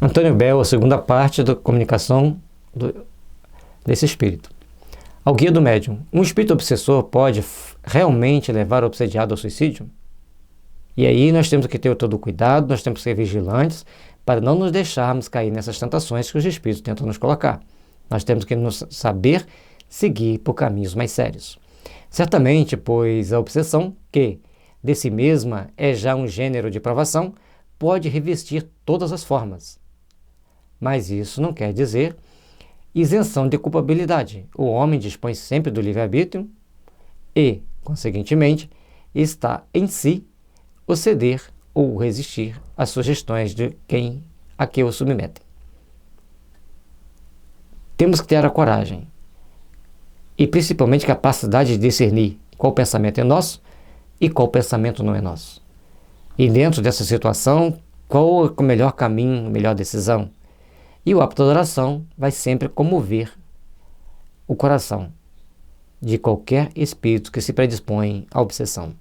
Antônio Bell, a segunda parte da comunicação desse espírito. Ao guia do médium, um espírito obsessor pode realmente levar o obsediado ao suicídio? E aí nós temos que ter todo o cuidado, nós temos que ser vigilantes para não nos deixarmos cair nessas tentações que os espíritos tentam nos colocar. Nós temos que nos saber seguir por caminhos mais sérios. Certamente, pois a obsessão, que de si mesma é já um gênero de provação, pode revestir todas as formas. Mas isso não quer dizer isenção de culpabilidade. O homem dispõe sempre do livre-arbítrio e, conseguintemente, está em si o ceder ou resistir às sugestões de quem a que o submetem. Temos que ter a coragem e principalmente capacidade de discernir qual pensamento é nosso e qual pensamento não é nosso. E dentro dessa situação, qual é o melhor caminho, a melhor decisão? E o hábito da oração vai sempre comover o coração de qualquer espírito que se predispõe à obsessão.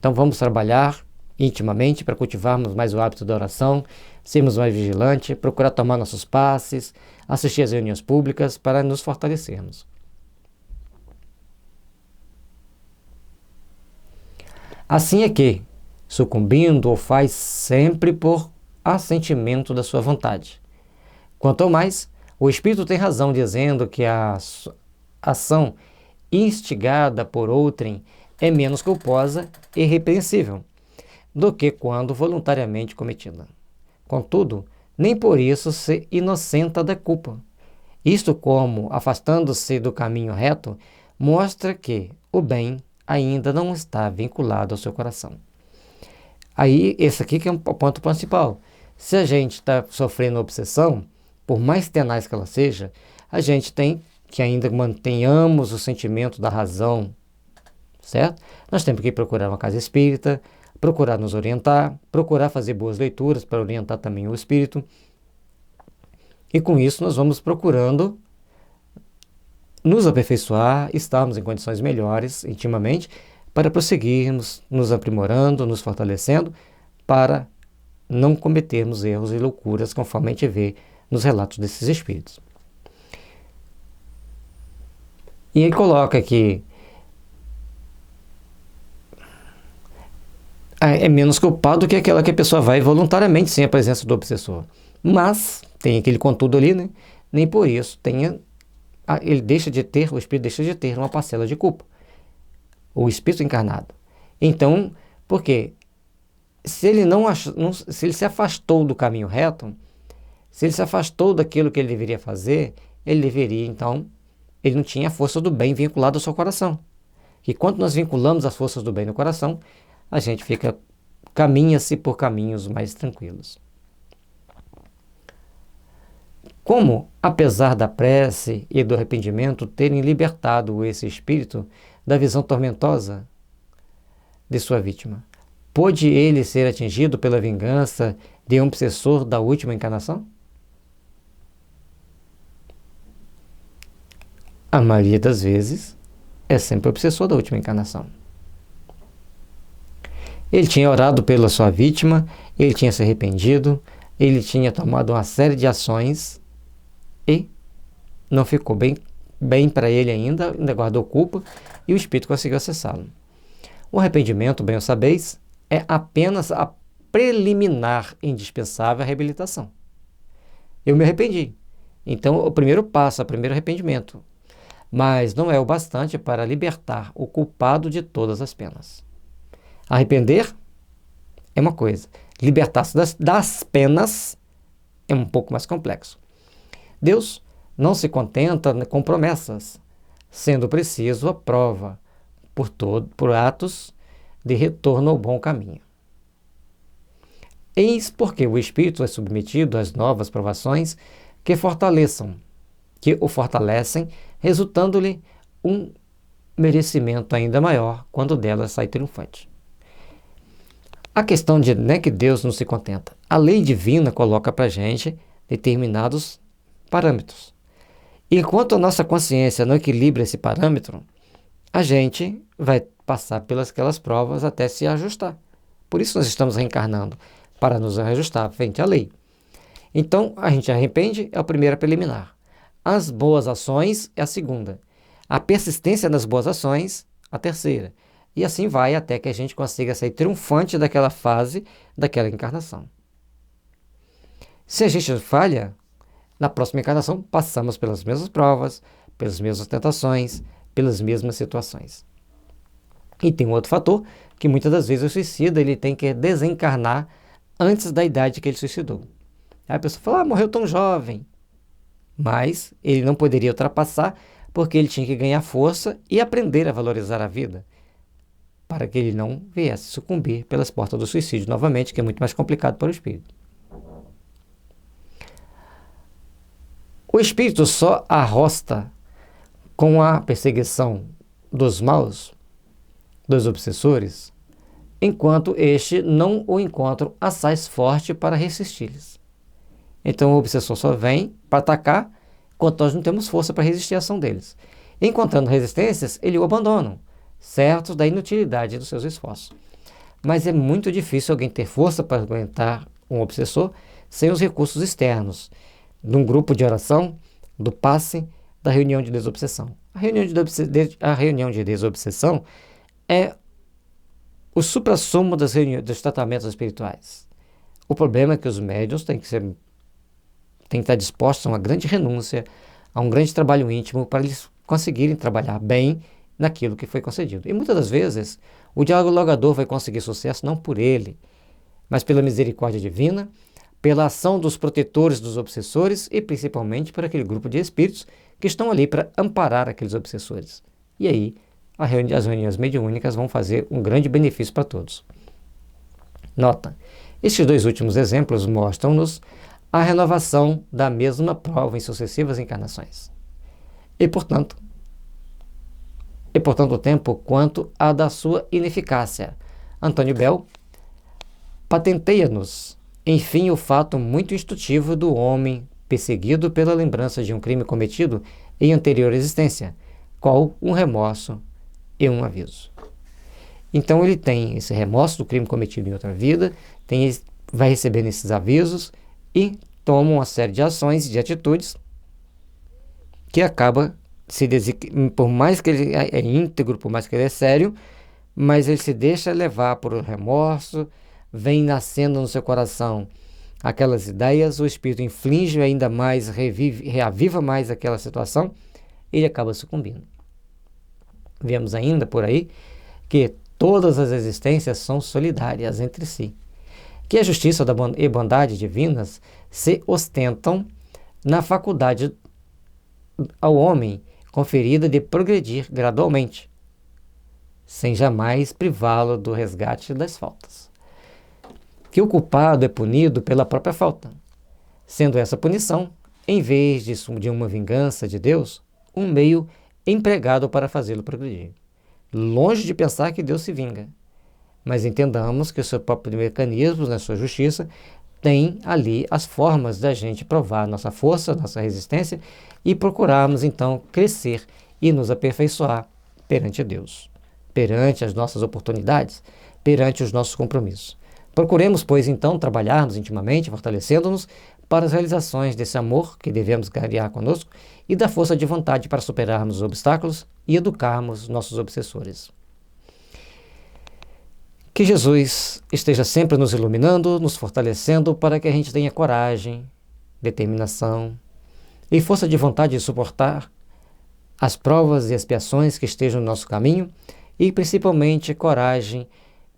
Então vamos trabalhar intimamente para cultivarmos mais o hábito da oração, sermos mais vigilantes, procurar tomar nossos passes, assistir às reuniões públicas para nos fortalecermos. Assim é que, sucumbindo, o faz sempre por assentimento da sua vontade. Quanto ao mais, o Espírito tem razão dizendo que a ação instigada por outrem é menos culposa e repreensível do que quando voluntariamente cometida. Contudo, nem por isso se inocenta da culpa. Isto, como, afastando-se do caminho reto, mostra que o bem ainda não está vinculado ao seu coração. Aí, esse aqui que é o ponto principal. Se a gente está sofrendo obsessão, por mais tenaz que ela seja, a gente tem que ainda mantenhamos o sentimento da razão, certo? Nós temos que procurar uma casa espírita, procurar nos orientar, procurar fazer boas leituras para orientar também o espírito. E com isso nós vamos procurando nos aperfeiçoar, estarmos em condições melhores intimamente, para prosseguirmos nos aprimorando, nos fortalecendo, para não cometermos erros e loucuras, conforme a gente vê nos relatos desses espíritos. E ele coloca que é menos culpado do que aquela que a pessoa vai voluntariamente sem a presença do obsessor. Mas, tem aquele contudo ali, né? Nem por isso o espírito deixa de ter uma parcela de culpa. O espírito encarnado. Então, por quê? Se ele se ele se afastou do caminho reto, se ele se afastou daquilo que ele deveria fazer, ele não tinha a força do bem vinculada ao seu coração. E quando nós vinculamos as forças do bem no coração, a gente caminha-se por caminhos mais tranquilos. Como, apesar da prece e do arrependimento terem libertado esse espírito da visão tormentosa de sua vítima, pôde ele ser atingido pela vingança de um obsessor da última encarnação? A maioria das vezes é sempre o obsessor da última encarnação. Ele tinha orado pela sua vítima, ele tinha se arrependido, ele tinha tomado uma série de ações e não ficou bem para ele ainda guardou culpa e o espírito conseguiu acessá-lo. O arrependimento, bem o sabeis, é apenas a preliminar indispensável à reabilitação. Eu me arrependi. Então, o primeiro passo, o primeiro arrependimento. Mas não é o bastante para libertar o culpado de todas as penas. Arrepender é uma coisa. Libertar-se das penas é um pouco mais complexo. Deus não se contenta com promessas, sendo preciso a prova por atos de retorno ao bom caminho. Eis porque o espírito é submetido às novas provações que o fortalecem, resultando-lhe um merecimento ainda maior quando dela sai triunfante. A questão de que Deus não se contenta. A lei divina coloca para a gente determinados parâmetros. Enquanto a nossa consciência não equilibra esse parâmetro, a gente vai passar pelas aquelas provas até se ajustar. Por isso nós estamos reencarnando, para nos ajustar frente à lei. Então, a gente arrepende é a primeira preliminar. As boas ações é a segunda. A persistência nas boas ações, a terceira. E assim vai até que a gente consiga sair triunfante daquela fase, daquela encarnação. Se a gente falha, na próxima encarnação passamos pelas mesmas provas, pelas mesmas tentações, pelas mesmas situações. E tem um outro fator, que muitas das vezes o suicida ele tem que desencarnar antes da idade que ele suicidou. Aí a pessoa fala, morreu tão jovem. Mas ele não poderia ultrapassar porque ele tinha que ganhar força e aprender a valorizar a vida, para que ele não viesse sucumbir pelas portas do suicídio novamente, que é muito mais complicado para o espírito. O espírito só arrosta com a perseguição dos maus, dos obsessores, enquanto este não o encontram assaz forte para resistir-lhes. Então o obsessor só vem para atacar enquanto nós não temos força para resistir à ação deles. Encontrando resistências, eles o abandonam, certos da inutilidade dos seus esforços. Mas é muito difícil alguém ter força para aguentar um obsessor sem os recursos externos, de um grupo de oração, do passe, da reunião de desobsessão. A reunião de desobsessão é o suprassumo dos tratamentos espirituais. O problema é que os médiuns têm que estar dispostos a uma grande renúncia, a um grande trabalho íntimo para eles conseguirem trabalhar bem naquilo que foi concedido. E muitas das vezes o dialogador vai conseguir sucesso não por ele, mas pela misericórdia divina, pela ação dos protetores dos obsessores e principalmente por aquele grupo de espíritos que estão ali para amparar aqueles obsessores. E aí as reuniões mediúnicas vão fazer um grande benefício para todos. Nota, estes dois últimos exemplos mostram-nos a renovação da mesma prova em sucessivas encarnações. E, portanto, o tempo quanto a da sua ineficácia. Antônio Bell patenteia-nos, enfim, o fato muito instrutivo do homem perseguido pela lembrança de um crime cometido em anterior existência, qual um remorso e um aviso. Então ele tem esse remorso do crime cometido em outra vida, vai recebendo esses avisos e toma uma série de ações e de atitudes que acaba por mais que ele é íntegro, por mais que ele é sério, mas ele se deixa levar por remorso, vem nascendo no seu coração aquelas ideias, o espírito inflige ainda mais, reaviva mais aquela situação, ele acaba sucumbindo. Vemos ainda por aí que todas as existências são solidárias entre si, que a justiça e bondade divinas se ostentam na faculdade ao homem conferida de progredir gradualmente, sem jamais privá-lo do resgate das faltas. Que o culpado é punido pela própria falta, sendo essa punição, em vez de uma vingança de Deus, um meio empregado para fazê-lo progredir. Longe de pensar que Deus se vinga, mas entendamos que o seu próprio mecanismo, na sua justiça, tem ali as formas da gente provar nossa força, nossa resistência e procurarmos então crescer e nos aperfeiçoar perante Deus, perante as nossas oportunidades, perante os nossos compromissos. Procuremos, pois, então, trabalharmos intimamente, fortalecendo-nos para as realizações desse amor que devemos carregar conosco e da força de vontade para superarmos os obstáculos e educarmos nossos obsessores. Que Jesus esteja sempre nos iluminando, nos fortalecendo para que a gente tenha coragem, determinação e força de vontade de suportar as provas e expiações que estejam no nosso caminho e principalmente coragem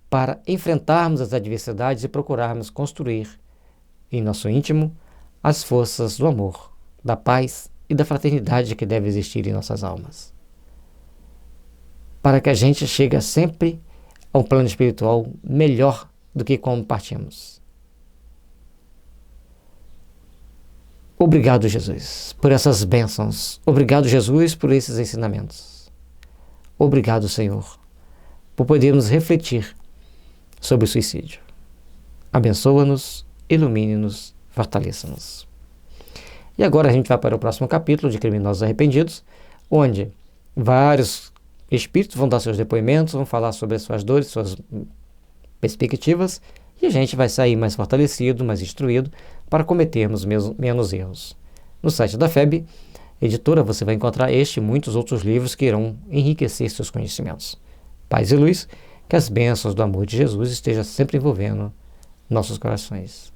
para enfrentarmos as adversidades e procurarmos construir em nosso íntimo as forças do amor, da paz e da fraternidade que deve existir em nossas almas. Para que a gente chegue sempre a um plano espiritual melhor do que como partimos. Obrigado, Jesus, por essas bênçãos. Obrigado, Jesus, por esses ensinamentos. Obrigado, Senhor, por podermos refletir sobre o suicídio. Abençoa-nos, ilumine-nos, fortaleça-nos. E agora a gente vai para o próximo capítulo de Criminosos Arrependidos, onde vários espíritos vão dar seus depoimentos, vão falar sobre as suas dores, suas perspectivas, e a gente vai sair mais fortalecido, mais instruído, para cometermos menos erros. No site da FEB Editora você vai encontrar este e muitos outros livros que irão enriquecer seus conhecimentos. Paz e luz, que as bênçãos do amor de Jesus estejam sempre envolvendo nossos corações.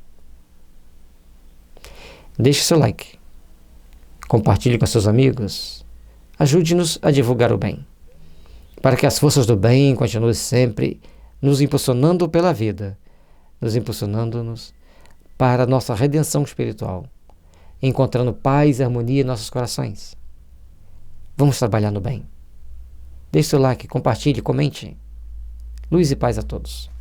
Deixe seu like, compartilhe com seus amigos, ajude-nos a divulgar o bem, para que as forças do bem continuem sempre nos impulsionando pela vida, nos impulsionando-nos para a nossa redenção espiritual, encontrando paz e harmonia em nossos corações. Vamos trabalhar no bem. Deixe seu like, compartilhe, comente. Luz e paz a todos.